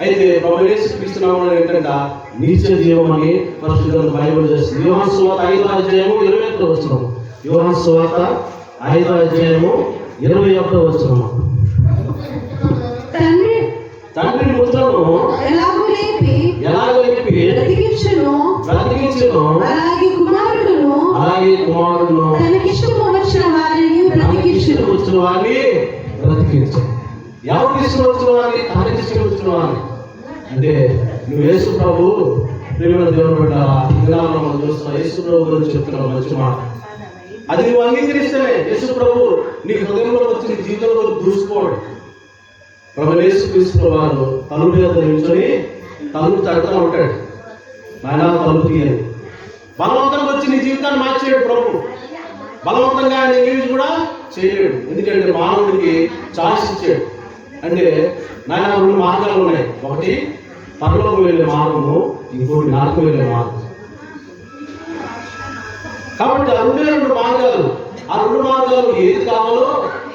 అయితే ప్రభు యేసుక్రీస్తు నామమున ఏంటంట నిత్య జీవం అని పరిశుద్ధ బైబిల్ చేస్తుంది. యోహాను సువార్త 5:21. యోహాను సువార్త 5:21. తండ్రి ముద్రను ఎలాగో లేపి బ్రతికించును, అలాగే కుమారుడును తనకిష్టము వచ్చిన వారిని బ్రతికించును. ఎవరికి ఇష్టం వచ్చిన వారిని, తనకి ఇష్టం వచ్చిన వారిని. అంటే నువ్వు యేసు ప్రభు ప్రియమైన దేవుని బిడ్డ విధానంలో మనం చూస్తున్నాం. యేసు ప్రభు గురించి చెప్తున్నావు మంచి మాట. అది నువ్వు అంగీకరిస్తేనే యేసు ప్రభు నీ హృదయంలో వచ్చి నీ జీవితంలో దూసుకోవడం. ప్రభు యేసుక్రీస్తు వారు తలుపు మీద నిల్చొని తలుపు తడుతూ ఉంటాడు. ఆయన తలుపు తీయని బలవంతంగా వచ్చి నీ జీవితాన్ని మార్చేయడు ప్రభు. బలవంతంగా ఆయన ఏమి కూడా చేయలేడు. ఎందుకంటే మానవుడికి చాయిస్ ఇచ్చాడు. అంటే నాయన 2 మార్గాలు ఉన్నాయి. ఒకటి పరలోకం వెళ్ళే మార్గము, ఇంకోటి నరకం వెళ్ళే మార్గం. కాబట్టి ఆ 2 మార్గాలు. ఆ 2 మార్గాలు ఏది కావాలో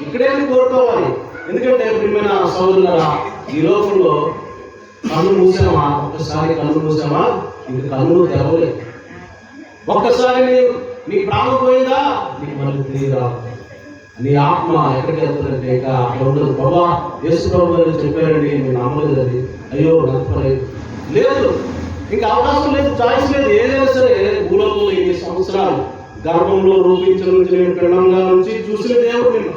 ఇక్కడే కోరుకోవాలి. ఎందుకంటే ప్రియమైన సోదరులారా, ఈ లోకంలో కన్ను మూసామా, ఒక్కసారి కన్ను మూసామా ఇంక కన్ను తెరవలేదు. ఒక్కసారి నీ ప్రాణం పోయిందా నీకు మళ్ళీ తిరిగి రాదు. నీ ఆత్మ ఎక్కడికి వెళ్తుందంటే ఇక అక్కడ ఉండదు. బాబా యేసు ప్రభు గారు చెప్పారండి, నేను నమ్మలేదు. అది అయ్యో నమ్మలేదు, లేదు, ఇంకా అవకాశం లేదు, చాయిస్ లేదు. ఏదైనా సరే భూలోకంలో 2 సంవత్సరాలు గర్భంలో రూపించిన నుంచి నేను పిండంగా నుంచి చూసిన దేవుడు నిన్ను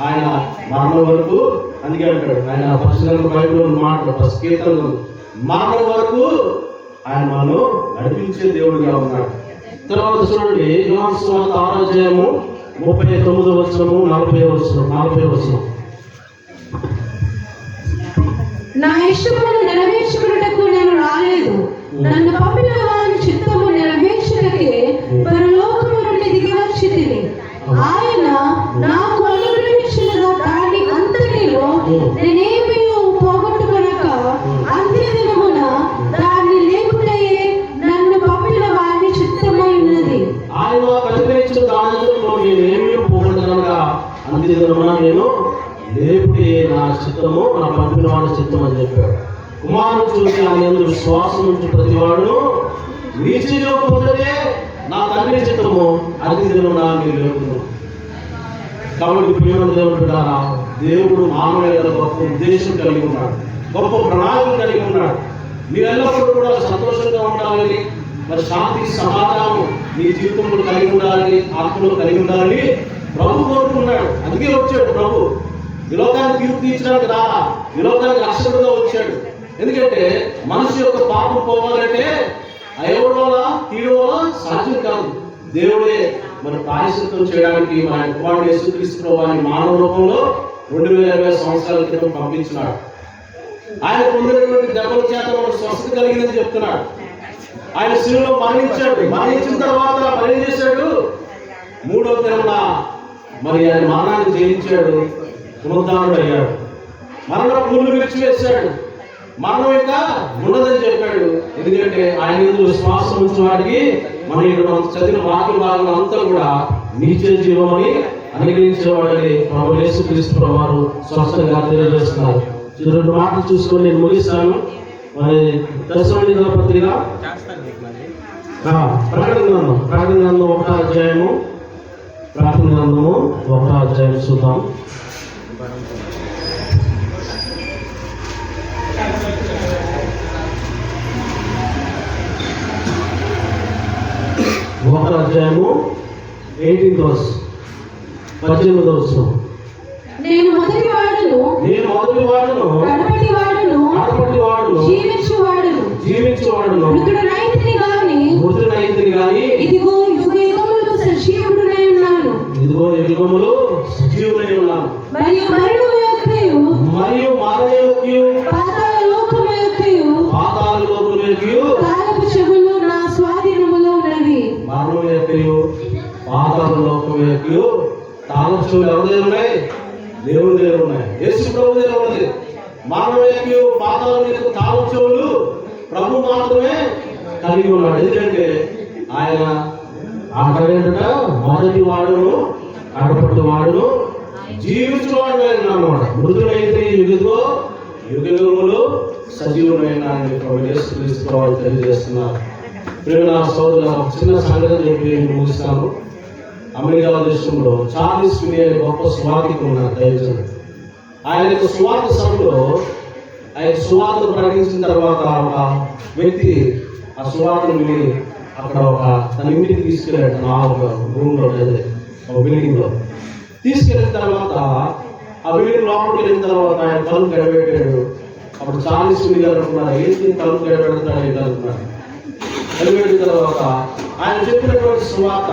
ఆయన మరణం వరకు. అందుకే అంటాడు ఆయన పరిశుద్ధ బైబిల్లో మాటలు కీర్తనలు మరణం వరకు ఆయన మనను నడిపించే దేవుడిగా ఉన్నాడు. తర్వాత చూడండి యోహాను సువార్త 6:39-40. నా ఇష్టమును నెరవేర్చుకున్నటకు నేను రాలేదు, నన్ను పంపిన వారి చిత్తము నెరవేర్చుటకే పరలోకము నుండి దిగి వచ్చితిని. ఆయన నాకు అనుగ్రహించిన దాని అంతటిలో నేనేమీ పోగొట్టుకొనక అంత్యదినమున దాన్ని లేపుటయే నన్ను పంపిన వారి చిత్తమై ఉన్నది. ఆయన అనుగ్రహించిన దానిలో నేనేమీ పోగొట్టుకొనక అంత్యదినమున నేను లేపుటే నా చిత్తము, నా పంపిన వాడి చిత్తం అని చెప్పాడు. కుమారుడు చూసి ఆయన యందు విశ్వాసం నుంచి ప్రతివాడును నిత్యజీవం పొందదే నా తండ్రి చిత్తము, అంత్యదినమున మీరు లేపును. కాబట్టి ప్రియమైన దేవుడు బిడ్డలారా, దేవుడు మానవుల గొప్ప ఉద్దేశం కలిగి ఉన్నాడు, గొప్ప ప్రణాళిక కలిగి ఉన్నాడు. మీరు ఎల్లప్పుడూ కూడా సంతోషంగా ఉండాలని, మరి శాంతి సమాధానం మీ జీవితంలో కలిగి ఉండాలని, ఆత్మలో కలిగి ఉండాలని ప్రభు కోరుకున్నాడు. అందుకే వచ్చాడు ప్రభు. ఈ లోకాన్ని తీర్పు తీర్చడానికి రాలా, ఈ లోకానికి రక్షకుడుగా వచ్చాడు. ఎందుకంటే మనిషి యొక్క పాపం పోవాలంటే ఎవరి వల్ల తీయడం వల్ల సాధ్యం కాదు. దేవుడే మన ప్రాయశ్చిత్తం చేయడానికి మన కుమారుడు యేసుక్రీస్తు వారిని మానవ రూపంలో 2020 సంవత్సరాల క్రితం పంపించినాడు. ఆయన పొందినటువంటి దెబ్బల చేత మనకు స్వస్థత కలిగిందని చెప్తున్నాడు. ఆయన శిలువలో మరణించాడు. మరణించిన తర్వాత మరి ఏం చేశాడు? 3వ దినాన మరి ఆయన మరణాన్ని జయించాడు, పునరుద్ధానుడు అయ్యాడు. మరణ పూలు విడిచివేశాడు. మరణం ఇంకా ఉండదని చెప్పాడు. ఎందుకంటే ఆయన యందు విశ్వాసం ఉంచిన వాడికి మన ఇక్కడ చదివిన వాక్య భాగం అంతా కూడా నిత్య జీవం అని అనుగ్రహించేవాడని ప్రభు యేసుక్రీస్తు వారు స్పష్టంగా తెలియజేస్తున్నారు. 2 మాటలు చూసుకొని నేను ముగిస్తాను. మరి దశమణిగా పత్రిక ప్రకటన గ్రంథం 1వ అధ్యాయము, ప్రకటన గ్రంథము 1వ అధ్యాయం చూద్దాం. ఒకటో అధ్యాయము 18వ వచనం. నేను మొదటి వాడును, కడపటి వాడును, జీవించువాడును, మృతుడనైతిని గాని ఇదిగో యుగ యుగములు సజీవుడనై ఉన్నాను. మరియు మరణము యొక్కయు పాతాళలోకము యొక్కయు కాలపు చెవులు నా స్వాధీనములో ఉన్నవి. మరణం యొక్కయు పాతాళలోకము యొక్కయు తాళపు చెవులు ఎవరి దగ్గర ఉన్నాయి? దేవుని దగ్గర ఉన్నాయి. యేసు ప్రభు దగ్గర ఉన్నది. మరణం యొక్కయు పాతాళం యొక్క తాళపు చెవులు ప్రభు మాత్రమే కలిగి ఉన్నాడు. ఎందుకంటే ఆయన అంటాడేంట మొదటి వాడును, కడపటి వాడును, జీవించిన వాడు అన్నమాట. మృదులైతే యుగతో యుగములు సజీవమైన ఆయన ప్రభు యేసుక్రీస్తు ప్రభువు తెలియజేస్తున్నారు. ప్రేమ సోదరుల చిన్న సంగతి చెప్పి నేను ముగిస్తాను. అమెరికా దేశంలో చార్లెస్ ఫినీ అనే గొప్ప సువార్తికుడు ఉన్నారు దైవజనుడు. ఆయన యొక్క సువార్త సభలో ఆయన సువార్త ప్రకటించిన తర్వాత ఒక వ్యక్తి ఆ సువార్తను విని అక్కడ తన ఇంటికి తీసుకెళ్ళాడు. ఒక రూమ్లో ఒక బిల్డింగ్లో తీసుకెళ్ళిన తర్వాత ఆ బిల్డింగ్ లోపలికి వెళ్ళిన తర్వాత ఆయన తలుపు గడబెట్టాడు. అప్పుడు చార్లెస్ ఫినీ గారు అనుకున్నారు, ఏంటి తలుపు గడబెడతాడు ఏంటి అనుకున్నారు. గడబెట్టిన తర్వాత ఆయన చెప్పినటువంటి సువార్త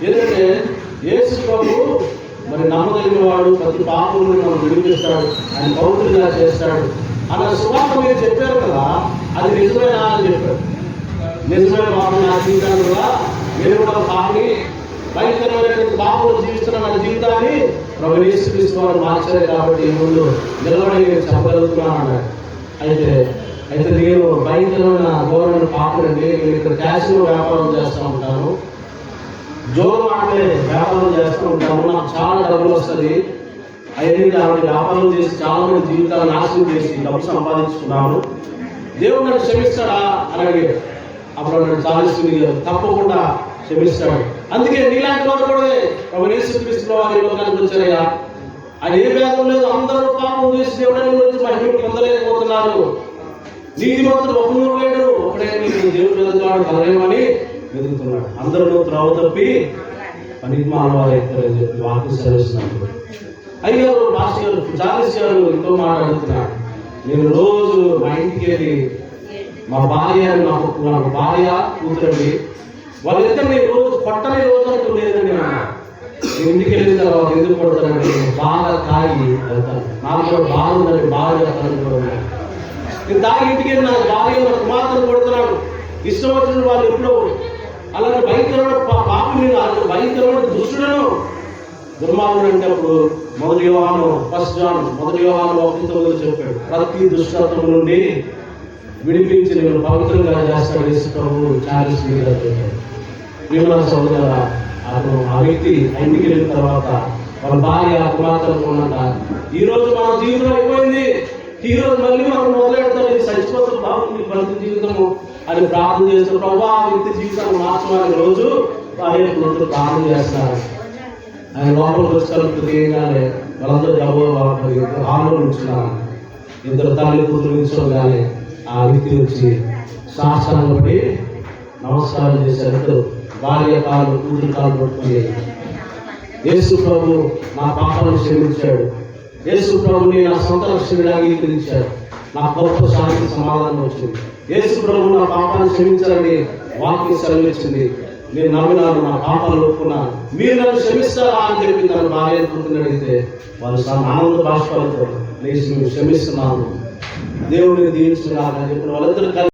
ఏంటంటే యేసు ప్రభువు మరి నమ్మదగిన వాడు, ప్రతి పాపమును మనం విడిపిస్తాడు, ఆయన పవిత్రుడిగా చేస్తాడు అన్న సువార్త మీరు చెప్పారు కదా, అది నిజమేనా అని చెప్పారు. నిజమైన పాపం నా జీవితాన్ని కూడా నేను కూడా పాపని భయంకరమైనటువంటి పాపలు జీవిస్తున్న నా జీవితాన్ని ప్రభు యేసుక్రీస్తు వారు మార్చారు కాబట్టి ముందు నిలబడి నేను చెప్పగలుగుతున్నాను అన్నాడు. అయితే నేను భయంకరమైన ఘోరమైన పాపలండి. నేను ఇక్కడ క్యాషియో వ్యాపారం చేస్తూ ఉంటాను, జోరు మాటలే వ్యాపారం చేస్తూ ఉంటాము, నాకు చాలా డబ్బులు వస్తుంది. అవన్నీ కాబట్టి వ్యాపారం చేసి చాలా మంది జీవితాలను నాశనం చేసి డబ్బు సంపాదించుకున్నాను, దేవుడు నన్ను క్షమిస్తాడా అని అడిగాడు. అప్పుడు నన్ను చార్లెస్ ఫినీ గారు తప్పకుండా క్షమిస్తాడు. అందుకే నీలాంటి వాడు కూడా ప్రభు యేసుక్రీస్తు వారి లోకానికి వచ్చారయ్యా. ఆయన ఏ భేదం లేదు, అందరూ పాపం చేసి దేవుడిని గురించి మహిమ పొందలేకపోతున్నారు. నీతిమంతుడు ఒకడు లేడు, ఒకడే నీకు దేవుడు ఎదుగుతాడు కలరేమని ఎదుగుతున్నాడు. అందరూ త్రోవ తప్పి పనికి మానవారు ఎత్తారని చెప్పి వాక్యం సెలవుస్తున్నప్పుడు అయ్యో మాస్టర్ గారు చార్లెస్ గారు ఇంకో మాట అడుగుతున్నాడు. నేను రోజు మా ఇంటికి వెళ్ళి మా భార్య నాకు భార్య కూతురండి, వాళ్ళిద్దరిని రోజు కొట్టని రోజు అంటూ లేదండి. నేను ఇంటికి వెళ్ళిన తర్వాత ఎందుకు కొడతానండి, బాగా తాగి వెళ్తాను, నాకు కూడా బాగుందండి, బాగా తనని కూడా ఉన్నాయి. నేను తాగి ఇంటికి వెళ్ళి నాకు భార్య నా కుమార్తెను కొడుతున్నాను, ఇష్టం వచ్చిన వాళ్ళు ఎప్పుడో అలాంటి భయంకరమైన పాపం మీద భయంకరమైన దుష్టులను దుర్మార్గుడు అంటే అప్పుడు మొదటి యోహాను 1 జాన్ 1 చెప్పాడు, ప్రతి దుష్టత్వం నుండి విడిపించి నేను పవిత్రంగా చేస్తాడు యేసు ప్రభువు చార్లెస్ ఫినీ గారు చెప్పాడు. ప్రియమైన సోదరుల అతను ఆ వ్యక్తి ఇంటికి వెళ్ళిన తర్వాత వాళ్ళ భార్య కుమార్తెలు ఉన్నంట, ఈ రోజు మన జీవితం అయిపోయింది, ఈ రోజు మళ్ళీ మనం మొదలెడతాం, ఇది చచ్చిపోతాం బాగుంది ప్రతి జీవితము అని ప్రార్థన చేస్తారు. ప్రభా ఆ వ్యక్తి జీవితాన్ని మార్చమని రోజు భార్య ప్రార్థన చేస్తారు. ఆయన లోపలికి వచ్చి తీయగానే వాళ్ళందరూ హాల్లో ఉంచున్నారు. ఇద్దరు తల్లి కూతురు నిల్చోగానే ఆ వ్యక్తి వచ్చి సాష్టాంగపడి నమస్కారం చేశారు. భార్య కాళ్ళు కూతురు కాళ్ళు పట్టుకుని, యేసు ప్రభు నా పాపాలను క్షమించాడు, యేసు ప్రభుని నా సొంత రక్షణగా అంగీకరించాడు, నాకు గొప్ప శాంతి సమాధానం వచ్చింది, యేసు ప్రభు నా పాపాలను క్షమించాలని వాక్యం సెలవిచ్చింది, నేను నమ్మినాను, నా పాపాలు ఒప్పుకున్నాను, మీరు నన్ను క్షమిస్తారా అని చెప్పి తన భార్య కూతురు అడిగితే వాళ్ళు ఆనంద బాష్పాలతో లేచి మేము క్షమిస్తున్నాము, దేవుడిని దీవిస్తున్నారని చెప్పిన వాళ్ళందరూ